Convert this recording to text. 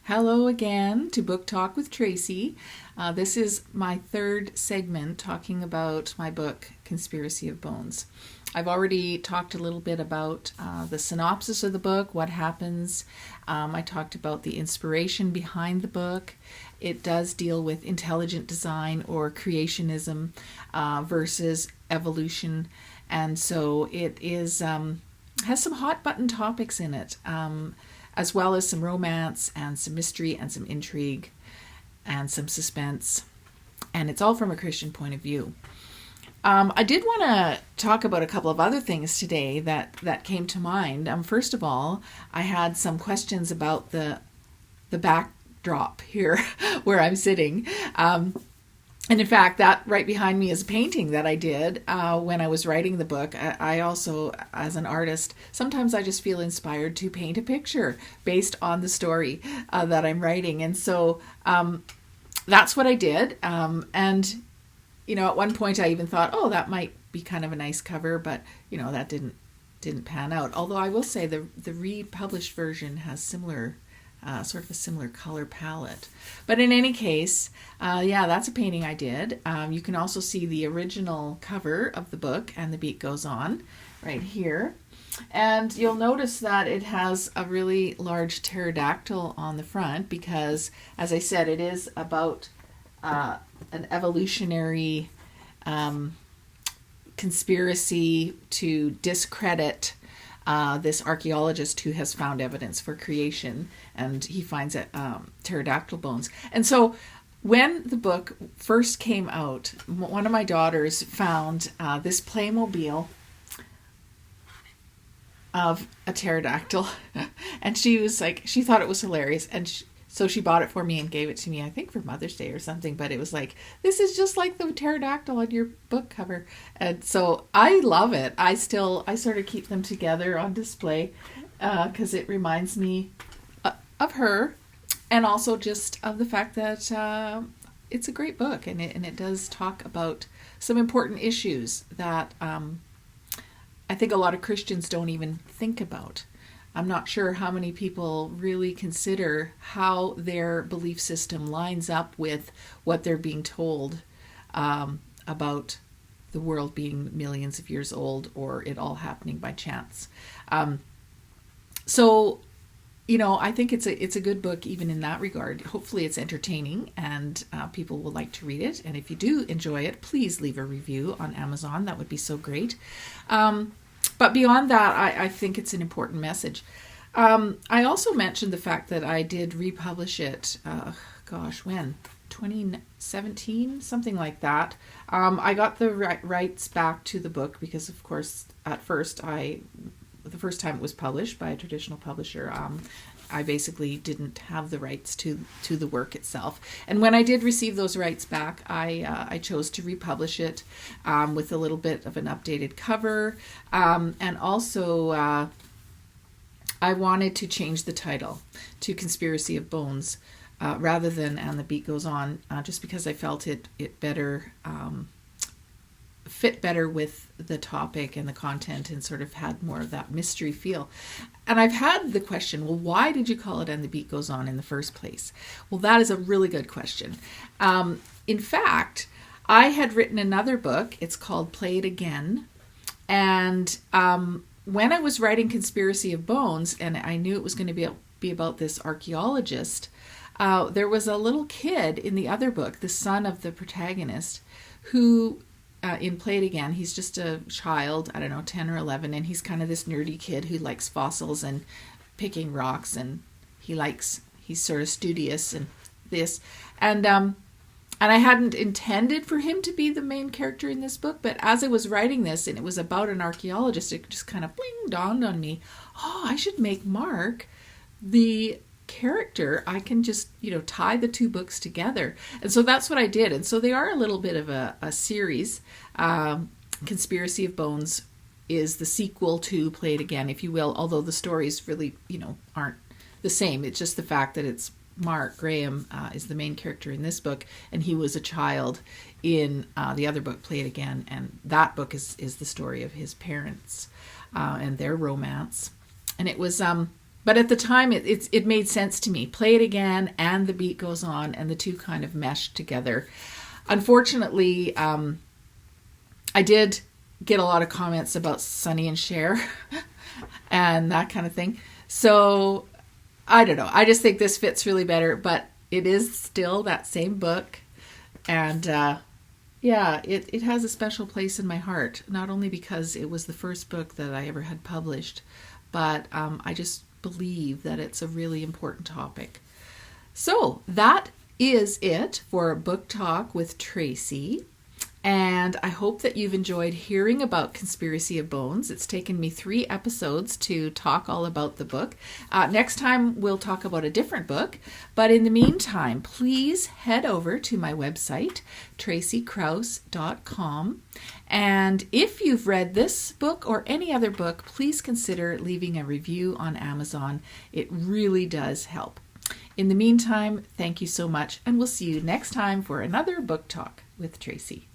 Hello again to Book Talk with Tracy. This is my third segment talking about my book, Conspiracy of Bones. I've already talked a little bit about the synopsis of the book, what happens. I talked about the inspiration behind the book. It does deal with intelligent design or creationism versus evolution. And so it is has some hot button topics in it, as well as some romance and some mystery and some intrigue and some suspense. And it's all from a Christian point of view. I did want to talk about a couple of other things today that came to mind. First of all, I had some questions about the backdrop here where I'm sitting. And in fact, that right behind me is a painting that I did when I was writing the book. I also, as an artist, sometimes I just feel inspired to paint a picture based on the story that I'm writing. And so that's what I did. And, at one point I even thought, oh, that might be kind of a nice cover, but, that didn't pan out. Although I will say the republished version has sort of a similar color palette. But in any case, that's a painting I did. You can also see the original cover of the book, And the Beat Goes On, right here. And you'll notice that it has a really large pterodactyl on the front because, as I said, it is about an evolutionary conspiracy to discredit this archaeologist who has found evidence for creation, and he finds pterodactyl bones. And so when the book first came out, one of my daughters found this Playmobil of a pterodactyl, and she thought it was hilarious, and so she bought it for me and gave it to me, I think for Mother's Day or something, but it was like, this is just like the pterodactyl on your book cover. And so I love it. I sort of keep them together on display because it reminds me of her, and also just of the fact that it's a great book, and it does talk about some important issues that I think a lot of Christians don't even think about. I'm not sure how many people really consider how their belief system lines up with what they're being told about the world being millions of years old or it all happening by chance. So I think it's a good book even in that regard. Hopefully it's entertaining and people will like to read it. And if you do enjoy it, please leave a review on Amazon. That would be so great. But beyond that, I think it's an important message. I also mentioned the fact that I did republish it, when? 2017? Something like that. I got the rights back to the book because, of course, at first, the first time it was published by a traditional publisher, I basically didn't have the rights to the work itself. And when I did receive those rights back, I chose to republish it with a little bit of an updated cover. And also, I wanted to change the title to Conspiracy of Bones rather than And the Beat Goes On, just because I felt it better fit better with the topic and the content and sort of had more of that mystery feel. And I've had the question, well, why did you call it And the Beat Goes On in the first place? Well, that is a really good question. In fact, I had written another book. It's called Play It Again. And when I was writing Conspiracy of Bones, and I knew it was going to be about this archaeologist, there was a little kid in the other book, the son of the protagonist, who in Play It Again, he's just a child, 10 or 11, and he's kind of this nerdy kid who likes fossils and picking rocks, and he's sort of studious and this. And I hadn't intended for him to be the main character in this book, but as I was writing this, and it was about an archaeologist, it just kind of dawned on me, I should make Mark the character. I can just tie the two books together, and so that's what I did. And so they are a little bit of a series. Conspiracy of Bones is the sequel to Play It Again, if you will, although the stories really aren't the same. It's just the fact that it's Mark Graham is the main character in this book, and he was a child in the other book, Play It Again, and that book is the story of his parents and their romance. And it was But at the time, it made sense to me. Play it again, and the beat goes on, and the two kind of mesh together. Unfortunately, I did get a lot of comments about Sonny and Cher and that kind of thing. So I don't know. I just think this fits really better, but it is still that same book. And yeah, it has a special place in my heart, not only because it was the first book that I ever had published, but I just believe that it's a really important topic. So that is it for Book Talk with Tracy. And I hope that you've enjoyed hearing about Conspiracy of Bones. It's taken me 3 episodes to talk all about the book. Next time we'll talk about a different book. But in the meantime, please head over to my website, tracykrause.com. And if you've read this book or any other book, please consider leaving a review on Amazon. It really does help. In the meantime, thank you so much, and we'll see you next time for another Book Talk with Tracy.